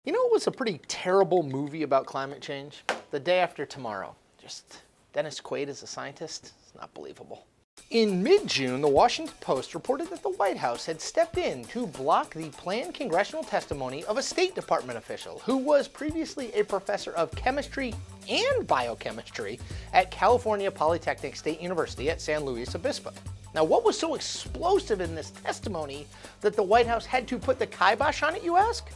You know what was a pretty terrible movie about climate change? The Day After Tomorrow. Just Dennis Quaid as a scientist? It's not believable. In mid-June, the Washington Post reported that the White House had stepped in to block the planned congressional testimony of a State Department official who was previously a professor of chemistry and biochemistry at California Polytechnic State University at San Luis Obispo. Now, what was so explosive in this testimony that the White House had to put the kibosh on it, you ask?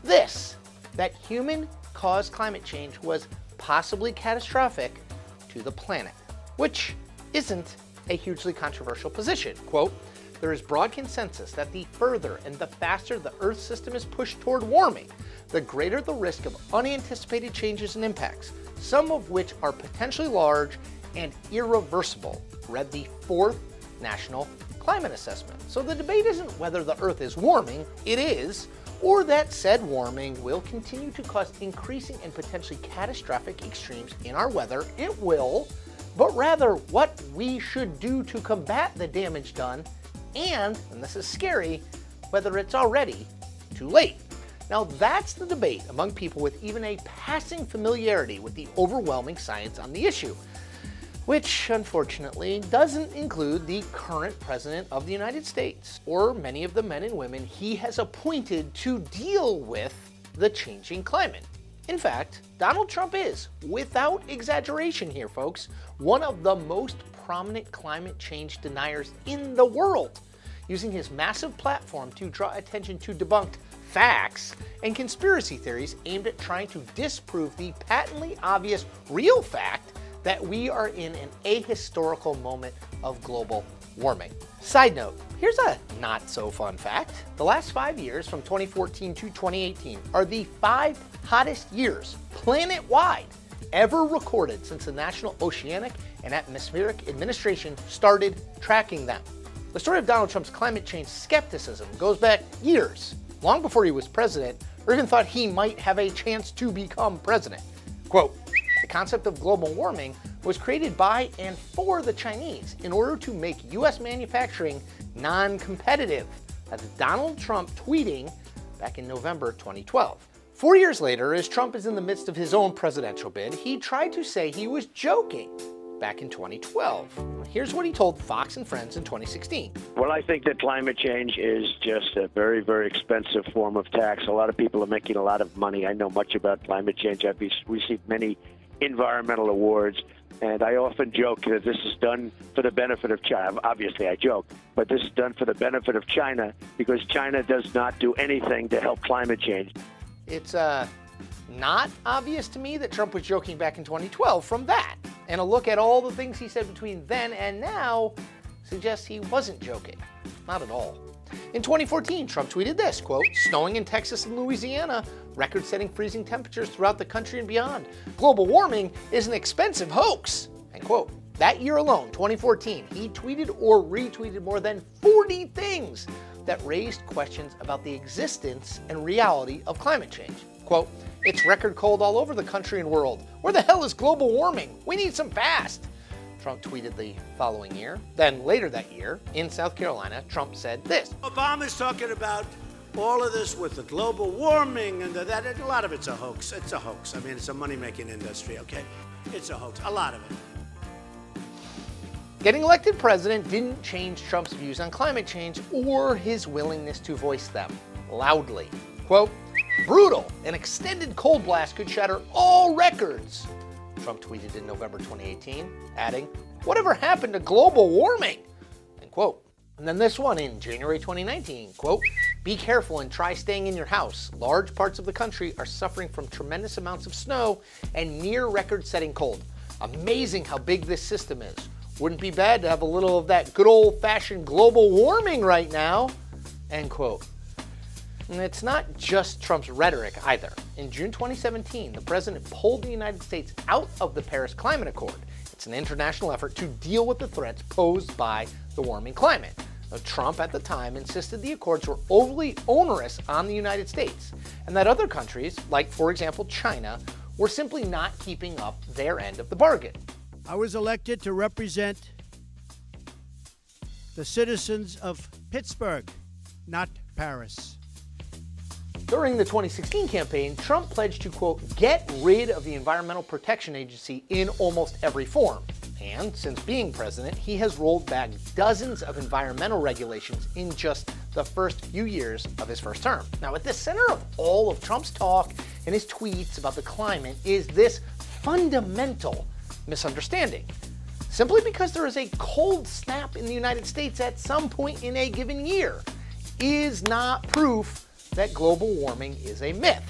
This, that human-caused climate change was possibly catastrophic to the planet, which isn't a hugely controversial position. Quote, there is broad consensus that the further and the faster the Earth system is pushed toward warming, the greater the risk of unanticipated changes and impacts, some of which are potentially large and irreversible, read the fourth National Climate Assessment. So the debate isn't whether the Earth is warming, it is, or that said warming will continue to cause increasing and potentially catastrophic extremes in our weather. It will, but rather what we should do to combat the damage done, and this is scary, whether it's already too late. Now that's the debate among people with even a passing familiarity with the overwhelming science on the issue, which unfortunately doesn't include the current President of the United States, or many of the men and women he has appointed to deal with the changing climate. In fact, Donald Trump is, without exaggeration here folks, one of the most prominent climate change deniers in the world, using his massive platform to draw attention to debunked facts and conspiracy theories aimed at trying to disprove the patently obvious real fact that we are in an ahistorical moment of global warming. Side note, here's a not so fun fact. The last 5 years, from 2014 to 2018, are the 5 hottest years planet-wide ever recorded since the National Oceanic and Atmospheric Administration started tracking them. The story of Donald Trump's climate change skepticism goes back years, long before he was president or even thought he might have a chance to become president. Quote, the concept of global warming was created by and for the Chinese in order to make U.S. manufacturing non-competitive. That's Donald Trump tweeting back in November 2012. 4 years later, as Trump is in the midst of his own presidential bid, he tried to say he was joking back in 2012. Here's what he told Fox and Friends in 2016. Well, I think that climate change is just a very, very expensive form of tax. A lot of people are making a lot of money. I know much about climate change. I've received many environmental awards, and I often joke that this is done for the benefit of China. Obviously, I joke, but this is done for the benefit of China because China does not do anything to help climate change. It's not obvious to me that Trump was joking back in 2012 from that. And a look at all the things he said between then and now suggests he wasn't joking. Not at all. In 2014, Trump tweeted this, quote, snowing in Texas and Louisiana, record-setting freezing temperatures throughout the country and beyond. Global warming is an expensive hoax, end quote. That year alone, 2014, he tweeted or retweeted more than 40 things that raised questions about the existence and reality of climate change. Quote, it's record cold all over the country and world. Where the hell is global warming? We need some fast. Trump tweeted the following year. Then later that year, in South Carolina, Trump said this. Obama's talking about all of this with the global warming and that. A lot of it's a hoax. It's a hoax. I mean, it's a money-making industry, okay? It's a hoax. A lot of it. Getting elected president didn't change Trump's views on climate change or his willingness to voice them loudly. Quote, brutal, an extended cold blast could shatter all records, Trump tweeted in November 2018, adding, whatever happened to global warming? End quote. And then this one in January 2019, quote, be careful and try staying in your house. Large parts of the country are suffering from tremendous amounts of snow and near record-setting cold. Amazing how big this system is. Wouldn't be bad to have a little of that good old-fashioned global warming right now, end quote. And it's not just Trump's rhetoric either. In June 2017, the president pulled the United States out of the Paris Climate Accord. It's an international effort to deal with the threats posed by the warming climate. Now, Trump at the time insisted the accords were overly onerous on the United States, and that other countries, like for example China, were simply not keeping up their end of the bargain. I was elected to represent the citizens of Pittsburgh, not Paris. During the 2016 campaign, Trump pledged to, quote, get rid of the Environmental Protection Agency in almost every form. And since being president, he has rolled back dozens of environmental regulations in just the first few years of his first term. Now, at the center of all of Trump's talk and his tweets about the climate is this fundamental misunderstanding. Simply because there is a cold snap in the United States at some point in a given year is not proof that global warming is a myth.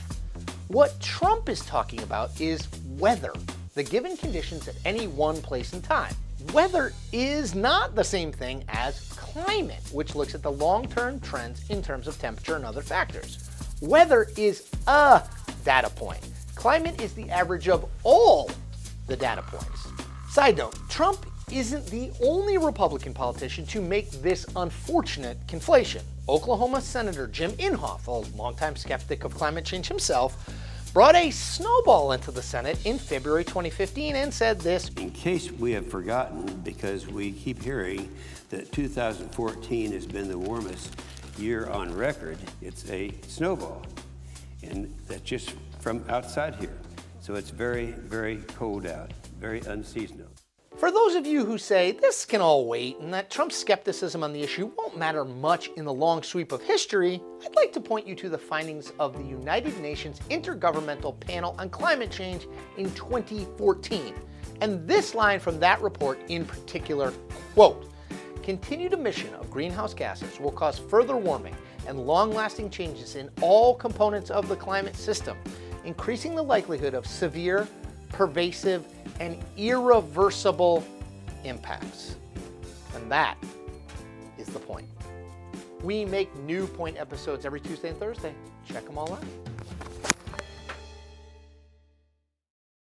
What Trump is talking about is weather, the given conditions at any one place in time. Weather is not the same thing as climate, which looks at the long-term trends in terms of temperature and other factors. Weather is a data point. Climate is the average of all the data points. Side note, Trump isn't the only Republican politician to make this unfortunate conflation. Oklahoma Senator Jim Inhofe, a longtime skeptic of climate change himself, brought a snowball into the Senate in February 2015 and said this. In case we have forgotten, because we keep hearing that 2014 has been the warmest year on record, it's a snowball. And that's just from outside here. So it's very, very cold out, very unseasonal. For those of you who say this can all wait and that Trump's skepticism on the issue won't matter much in the long sweep of history, I'd like to point you to the findings of the United Nations Intergovernmental Panel on Climate Change in 2014. And this line from that report in particular, quote, continued emission of greenhouse gases will cause further warming and long-lasting changes in all components of the climate system, increasing the likelihood of severe, pervasive, and irreversible impacts. And that is the point. We make new Point episodes every Tuesday and Thursday. Check them all out.